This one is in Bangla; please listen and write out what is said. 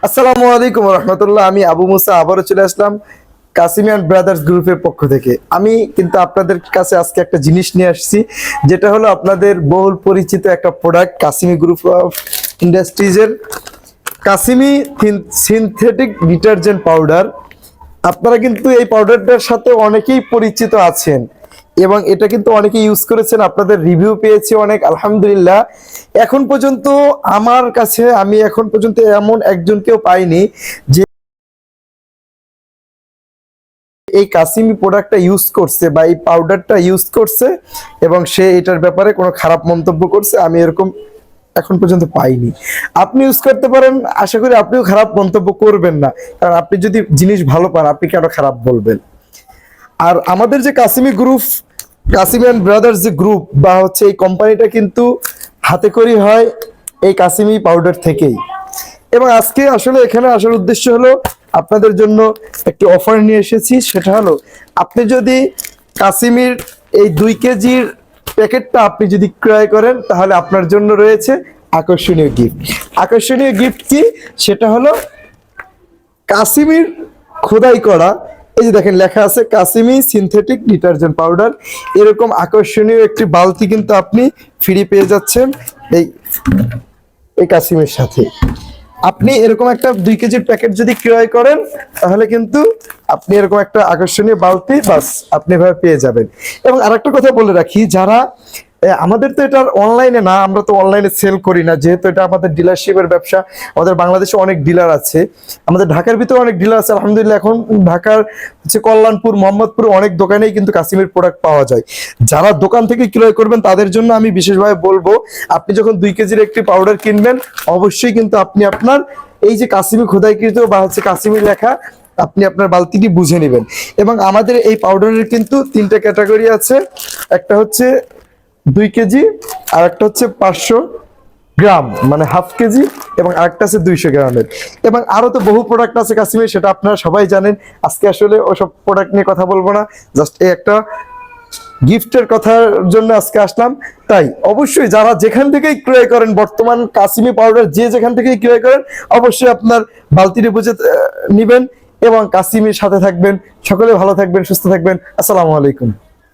আসসালামু আলাইকুম রহমতুল্লাহ। আমি আবু মুসা আবারও চলে আসলাম কাসিমি অ্যান্ড ব্রাদার্স গ্রুপের পক্ষ থেকে। আমি কিন্তু আপনাদের কাছে আজকে একটা জিনিস নিয়ে আসছি, যেটা হলো আপনাদের বহুল পরিচিত একটা প্রোডাক্ট কাসিমি গ্রুপ অফ ইন্ডাস্ট্রিজের কাসিমি সিনথেটিক ডিটারজেন্ট পাউডার। আপনারা কিন্তু এই পাউডারটার সাথে অনেকেই পরিচিত আছেন এবং এটা কিন্তু অনেকে ইউজ করেছেন, আপনাদের রিভিউ পেয়েছি অনেক, আলহামদুলিল্লাহ। এখন পর্যন্ত আমার কাছে আমি এখন পর্যন্ত এমন একজনকেও পাইনি যে এই কাসিমি প্রোডাক্টটা ইউজ করছে বা এই পাউডারটা ইউজ করছে এবং সে এটার ব্যাপারে কোনো খারাপ মন্তব্য করছে। আমি এরকম এখন পর্যন্ত পাইনি। আপনি ইউজ করতে পারেন, আশা করি আপনিও খারাপ মন্তব্য করবেন না, কারণ আপনি যদি জিনিস ভালো পান আপনি কেন খারাপ বলবেন। আর আমাদের যে Qasimi group, Qasimi and brothers যে গ্রুপ বা হচ্ছে এই কোম্পানিটা কিন্তু হাতে করি হয় এই কাসিমি পাউডার থেকেই। এবং আজকে আসলে এখানে আসার উদ্দেশ্য হলো আপনাদের জন্য একটি অফার নিয়ে এসেছি। সেটা হলো আপনি যদি কাসিমির এই 2 কেজির প্যাকেটটা আপনি যদি ক্রয় করেন তাহলে আপনার জন্য রয়েছে আকর্ষণীয় গিফট। আকর্ষণীয় গিফট কি? সেটা হলো কাসিমির খোদাই করা, এই যে দেখেন লেখা আছে কাসিমি সিনথেটিক ডিটারজেন্ট পাউডার, এরকম আকর্ষণীয় একটি বালতি কিন্তু আপনি ফ্রি পেয়ে যাচ্ছেন এই কাসিমের সাথে। আপনি এরকম একটা 2 কেজির প্যাকেট যদি ক্রয় করেন তাহলে কিন্তু আপনি এরকম একটা আকর্ষণীয় বালতি বাস আপনি এভাবে পেয়ে যাবেন। এবং আরেকটা কথা বলে রাখি, যারা আমাদের তো এটা অনলাইনে না, আমরা তো অনলাইনে সেল করি না, যেহেতু এটা আমাদের ডিলারশিপের ব্যবসা। আমাদের বাংলাদেশে অনেক ডিলার আছে, আমাদের ঢাকার ভিতরে অনেক ডিলার আছে আলহামদুলিল্লাহ। এখন ঢাকার হচ্ছে কল্যাণপুর, মোহাম্মদপুর অনেক দোকানেই কিন্তু কাসিমের প্রোডাক্ট পাওয়া যায়। যারা দোকান থেকে ক্রয় করবেন তাদের জন্য আমি বিশেষভাবে বলবো, আপনি যখন 2 কেজির একটি পাউডার কিনবেন অবশ্যই কিন্তু আপনি আপনার এই যে কাসিমি খোদাইকৃত বা হচ্ছে কাসিমি লেখা আপনি আপনার বালতিটি বুঝে নেবেন। এবং আমাদের এই পাউডারের কিন্তু 3টা ক্যাটাগরি আছে, একটা হচ্ছে 2 কেজি, আর একটা হচ্ছে 500 গ্রাম মানে হাফ কেজি, এবং আরেকটা আছে 200 গ্রামের। এবং আরো তো বহু প্রোডাক্ট আছে কাসিমের, সেটা আপনারা সবাই জানেন। আজকে আসলে ওসব প্রোডাক্ট নিয়ে কথা বলবো না, জাস্ট এই একটা গিফটের কথার জন্য আজকে আসলাম। তাই অবশ্যই যারা যেখান থেকেই ক্রয় করেন, বর্তমান কাসিমি পাউডার যে যেখান থেকেই ক্রয় করেন অবশ্যই আপনার বালতিটি বুঝে নিবেন এবং কাসিমির সাথে থাকবেন। সকলে ভালো থাকবেন, সুস্থ থাকবেন। আসসালামু আলাইকুম।